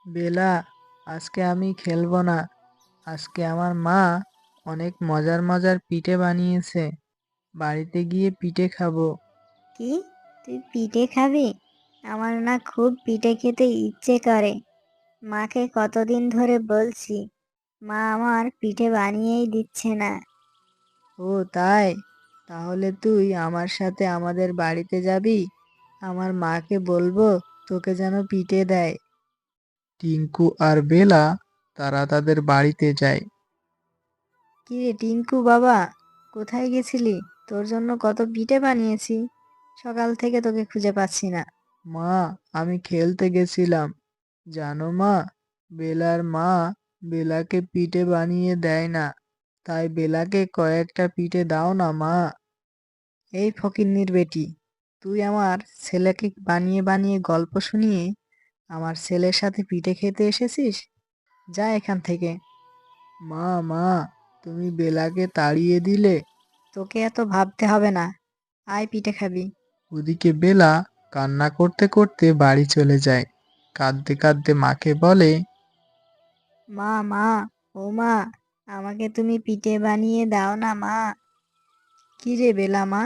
বেলা, আজকে আমি খেলবো না। আজকে আমার মা অনেক মজার মজার পিঠে বানিয়েছে। বাড়িতে গিয়ে পিঠে খাবো। কি? তুই পিঠে খাবি? আমার না খুব পিঠে খেতে ইচ্ছে করে। মাকে কতদিন ধরে বলছি, মা আমার পিঠে বানিয়েই দিচ্ছে না। ও তাই? তাহলে তুই আমার সাথে আমাদের বাড়িতে যাবি। আমার মাকে বলবো তোকে যেন পিঠে দেয়। টিঙ্কু আর বেলা তারা তাদের বাড়িতে যায়। কি রে টিঙ্কু বাবা, কোথায় গেছিলি? তোর জন্য কত পিঠে বানিয়েছি, সকাল থেকে তোকে খুঁজে পাচ্ছি না। মা, আমি খেলতে গেছিলাম। জানো মা, বেলার মা বেলাকে পিঠে বানিয়ে দেয় না। তাই বেলাকে কয়েকটা পিঠে দাও না মা। এই ফকিন্নির বেটি, তুই আমার ছেলেকে বানিয়ে বানিয়ে গল্প শুনিয়ে আমার ছেলের সাথে পিঠে খেতে এসেছিস? যা এখান থেকে। মা, মা, তুমি বেলাকে তাড়িয়ে দিলে। তোকে এত ভাবতে হবে না, আয় পিঠে খাবি। ওদিকে বেলা কান্না করতে করতে বাড়ি চলে যায়। কাঁদতে কাঁদতে মাকে বলে, মা, মা, ও মা, আমাকে তুমি পিঠে বানিয়ে দাও না মা। কি রে বেলা মা,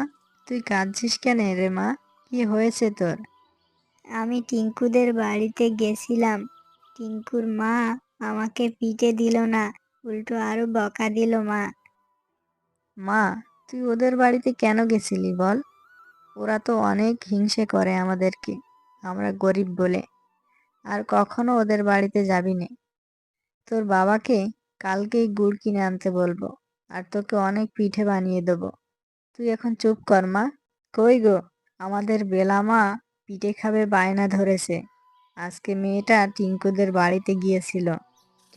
তুই কাঁদছিস কেন রে মা? কি হয়েছে তোর? আমি টিঙ্কুদের বাড়িতে গেছিলাম। টিঙ্কুর মা আমাকে পিঠে দিল না, উল্টো আরো বকা দিল মা। মা, তুই ওদের বাড়িতে কেন গেছিলি বল? ওরা তো অনেক হিংসে করে আমাদেরকে, আমরা গরিব বলে। আর কখনো ওদের বাড়িতে যাবি নে। তোর বাবাকে কালকেই গুড় কিনে আনতে বলবো, আর তোকে অনেক পিঠে বানিয়ে দেবো। তুই এখন চুপ কর মা। কই গো, আমাদের বেলা মা পিঠে খাবে বায়না ধরেছে। আজকে মেয়েটা টিঙ্কুদের বাড়িতে গিয়েছিল।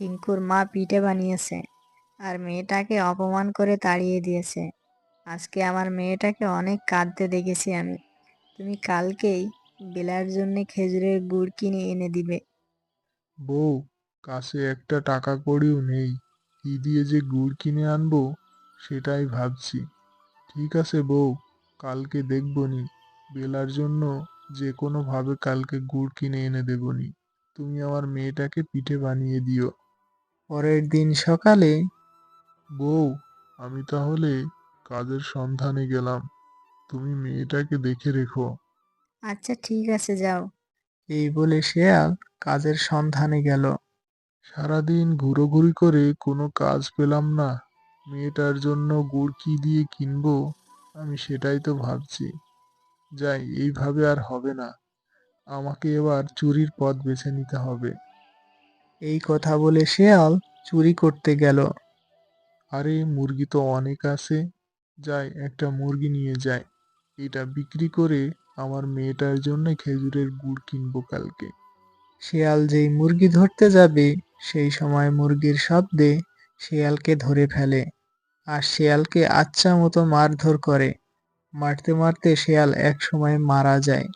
টিঙ্কুর মা পিঠে বানিয়েছে, আর মেয়েটাকে অপমান করে তাড়িয়ে দিয়েছে। আজকে আমার মেয়েটাকে অনেক কাঁদতে দেখেছি আমি। তুমি কালকেই বেলার জন্য খেজুরের গুড় কিনে এনে দিবে। বউ, কাছে একটা টাকা কড়িও নেই। কি দিয়ে যে গুড় কিনে আনবো সেটাই ভাবছি। ঠিক আছে বউ, কালকে দেখবনি। বেলার জন্য যে কোনো ভাবে কালকে গুড় কিনে এনে দেবনি। তুমি আমার মেয়েটাকে পিঠে বানিয়ে দিও। পরের দিন সকালে বউ, আমি তাহলে কাজের সন্ধানে গেলাম। তুমি মেয়েটাকে দেখে রেখো। আচ্ছা ঠিক আছে যাও। এই বলে শেয়াল কাজের সন্ধানে গেল। সারাদিন ঘুরোঘুরি করে কোনো কাজ পেলাম না। মেয়েটার জন্য গুড় কি দিয়ে কিনবো, আমি সেটাই তো ভাবছি। যাই, এইভাবে আর হবে না। আমাকে এবার চুরির পথ বেছে নিতে হবে। এই কথা বলে শেয়াল চুরি করতে গেল। আরে, মুরগি তো অনেক আছে। যাই, একটা মুরগি নিয়ে যাই। এটা বিক্রি করে আমার মেয়েটার জন্য খেজুরের গুড় কিনবো কালকে। শিয়াল যেই মুরগি ধরতে যাবে, সেই সময় মুরগির শব্দে শিয়ালকে ধরে ফেলে, আর শিয়ালকে আচ্ছা মতো মারধর করে। মারতে মারতে শিয়াল এক সময় মারা যায়।